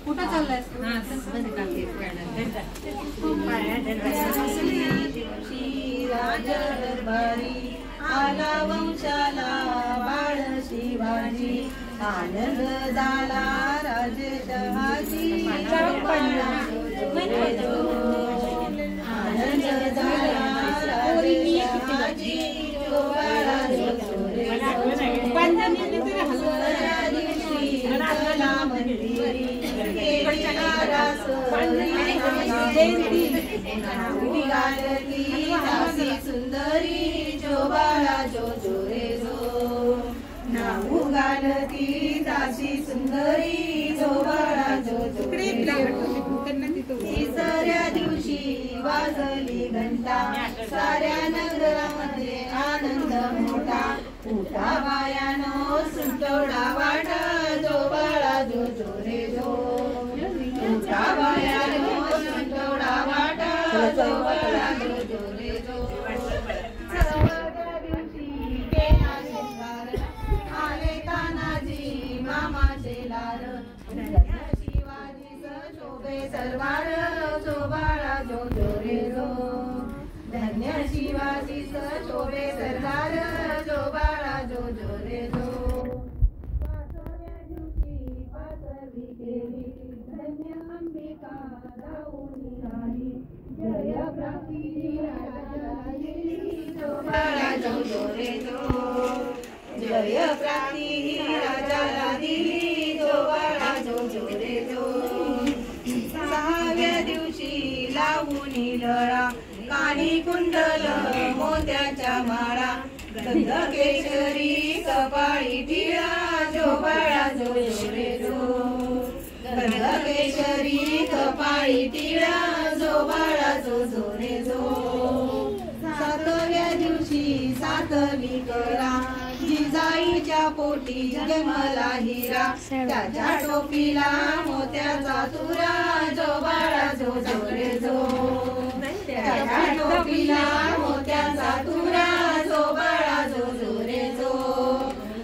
कुठं चाललाय? आला वंशाला बाळ शिवाजी, आनंद झाला राजे शहाजी, आनंद झाला राजे शहाजी, सुंदरी जो बाळा जो जोरे जो, नाऊ गालती दासी सुंदरी जो बाळा जो जोरे जो, तिसऱ्या दिवशी वाजली घंटा, साऱ्या नगरामध्ये आनंद मोठा, उठा बायानो सुंटोडा वाटा, जो बाळा जो जोरे जो, उठा बायानो सुंटोडा वाटा, जो बाळा जो जोरे जो, सवऱ्या दिवशी केला शिंगार, आले तानाजी मामाचे लार, शिवाजी शोभे सरवार, जो बाळा जो जोरे जो, धन्य शिवाजी शोभे सरदार, जो बाळा जो जोरे जो, पाचव्या दिवशी पाचवी केली, धन्य अंबिका जाऊन आली, जय प्राप्ती राजाला दिली, जो बाळा जो जोरे जो, जय प्राप्ती राजाला दिली, जो बाळा जो जोरे जो, सहाव्या दिवशी लावून लळा, कानी कुंडल मोत्याच्या माळा, गंध केशरी कपाळी टिळा, जो बाळा जो जोरे जो, गंध केशरी कपाळी टिळा, जो बाळा जो जोरे जो, सातव्या दिवशी सातवी करा, जिजाईच्या पोटी जन्मला हिरा, त्याच्या टोपीला मोत्याचा तुरा, जो बाळा जो जोरे जो, त्याच्या टोपीला मोत्याचा तुरा, जो बाळा जो जोरे जो,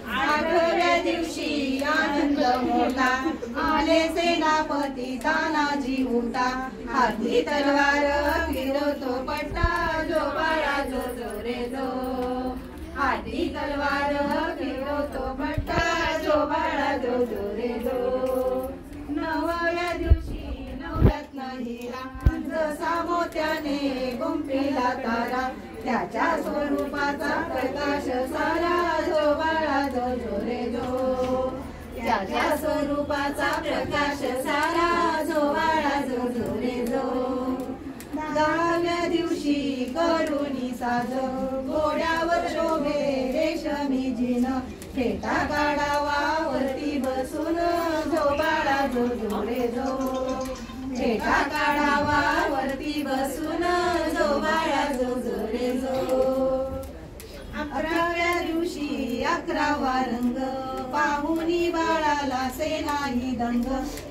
आठव्या दिवशी आनंद मोठा, आले सेनापती तानाजी उठा, हाती तलवार फिरवतो पट्टा, जो बाळा जो जोरे जो, हाती तलवार फिरवतो पट्टा, जो बाळा जो जोरे जो, नवव्या दिवशी नवरत्न हिरा, जसा मोत्याने गुंफिला तारा, त्याच्या स्वरूपाचा प्रकाश सारा, जो बाळा जो जोरे जो, त्याच्या स्वरूपाचा प्रकाश सारा, जो बाळा जो जोरे जो, दहाव्या दिवशी करुणी साज, घोड्यावर शोभे रेशमी जिन, फेटा काढावा वरती बसून, जो बाळा जो जोरे जो, फेटा काढावा वरती बसून, जो बाळा जो जोरे जो, अकराव्या दिवशी अकरावा रंग, पाहुनी बाळाला सेनाही दंग,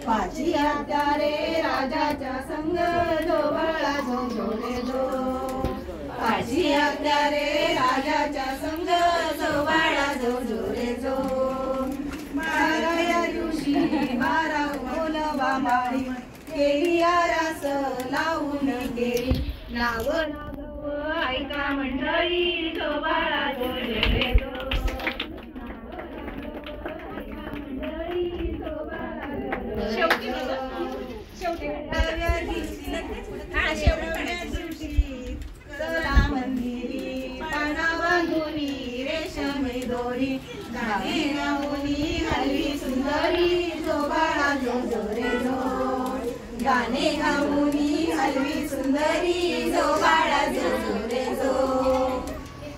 पाची हत्यारे राजाच्या संग, जो बाळा जो जोरे जो, पाची हत्यारे राजाच्या संग, जो बाळा जो जोरे जो, बाराव्या दिवशी 12 बोलवा माळी, केळी आरास लावून केळी, नाव नागव ऐका मंडळी, जो बाळा जो जोरे जो, मंदिरी पाना बांधुनी रेशमी दोरी, गाणे गाऊनी हलवी सुंदरी, जो बाळा जो जोरे जो, गाणे गाऊनी हलवी सुंदरी, जो बाळा जो जोरे जो,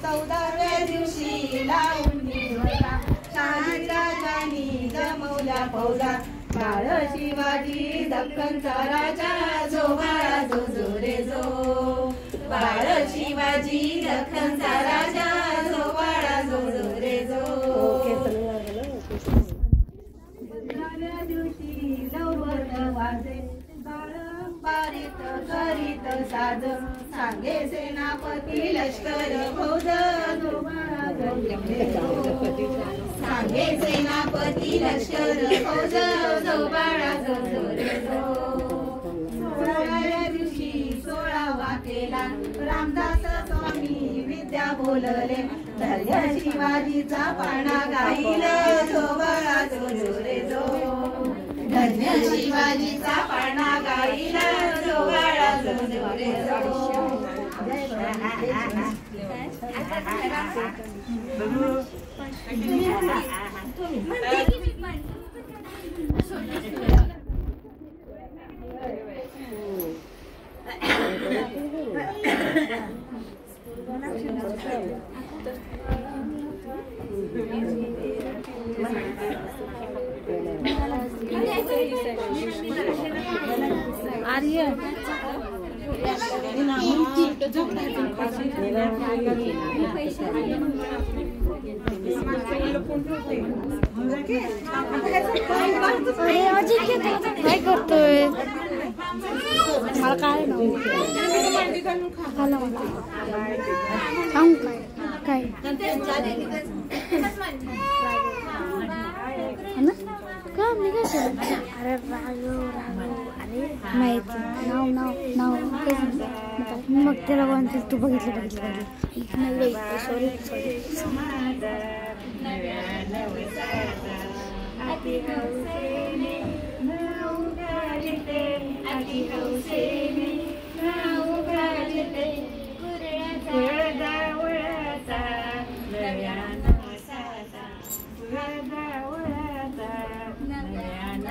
14व्या दिवशी लावून ध्वजा, शहाजी राजांनी जमवल्या फौजा, बाळ शिवाजी दख्खनचा राजा, जो बाळा जो जोरे जो, बाळ शिवाजी दख्खनचा राजा, जो बाळा जो जोरे जो, 15व्या दिवशी नवरत वाजे, बाळ पारित करीत साज, सांगे सेनापती लष्कर फौज, जो बाळा जो जोरे जो, सांगे सेनापती लष्कर फौज जो बाळा जो जो रे जो 16व्या दिवशी 16वा केला रामदास स्वामी विद्या बोलले धैर्य शिवाजीचा पाळणा गाईल जो बाळा जो जो रे जो धन्य शिवाजीचा पाळणा गाईल जो बाळा जो जो रे जो काय करतोय मला काय सांग काय का मी काय अरे रागव अरे माहिती नाव नाव नाव मग त्याला कोणतं तू बघितलं सॉरी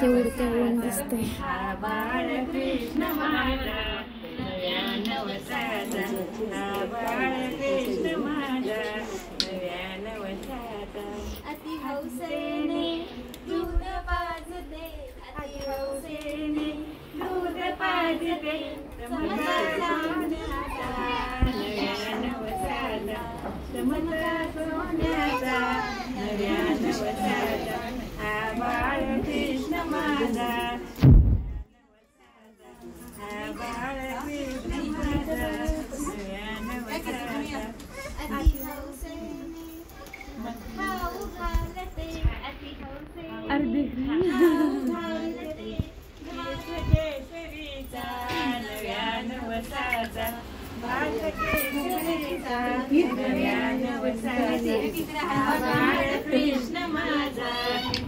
तेवढं दिसतंय अति हौसेने दूध पाजते अति हौसेने दूध पाजते समता सोन्याचा नव्या नवसाचा समता सोन्याचा नव्या नवसाचा हा बाळ कृष्ण माझा हा बाळ कृष्ण माझा नव्या नवसाचा अति हौसेने खाऊ घालते अति हौसेने खाऊ घालते भात केसरीचा नव्या नवसाचा भात केसरीचा नव्या नवसाचा हा बाळ कृष्ण माझा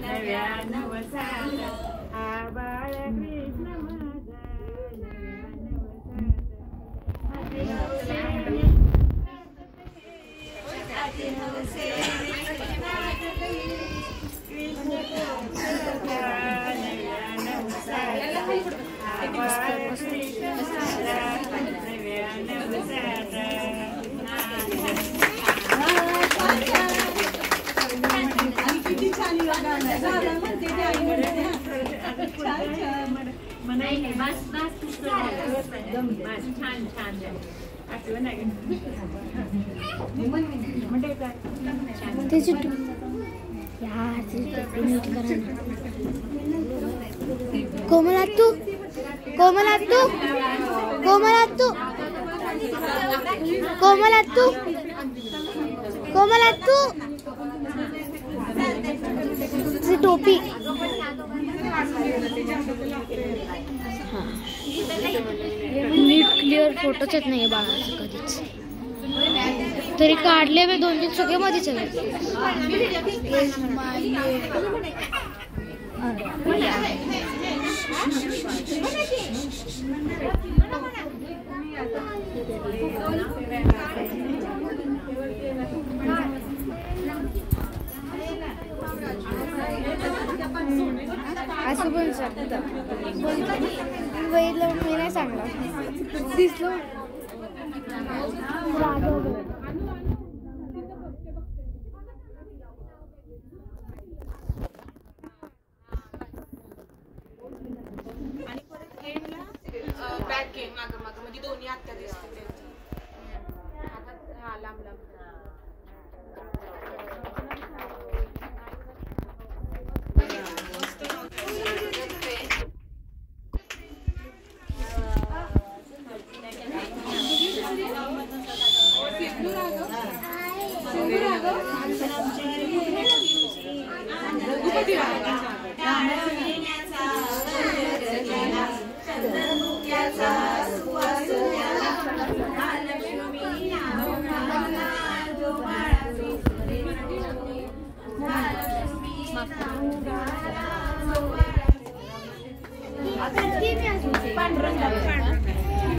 नव्या नवसाचा हा बाळ कृष्ण माझा नव्या नवसाचा अति हौसेने अति हौसेने किती छान गाणं म्हणते ते आई म्हणते नाही बस बस छान छान त्याची यार कोमलातू कोमलातू कोमलातू कोमलातू कोमलातू टोपी नीट क्लिअर फोटोच येत नाही बाळाचं कधीच तरी काढले मी 2-3 सगळे मध्येच असं पण शकतं बघितलं मी नाही सांगला दिसलं बॅक गेम मागं मागं म्हणजे दोन्ही आत्या दिसते हा लांब लांब फुलाचा सुवास घ्या. महालक्ष्मी नाव घ्या. जो बाळाची महालक्ष्मी नाव घ्या. जो बाळाची पांढरंग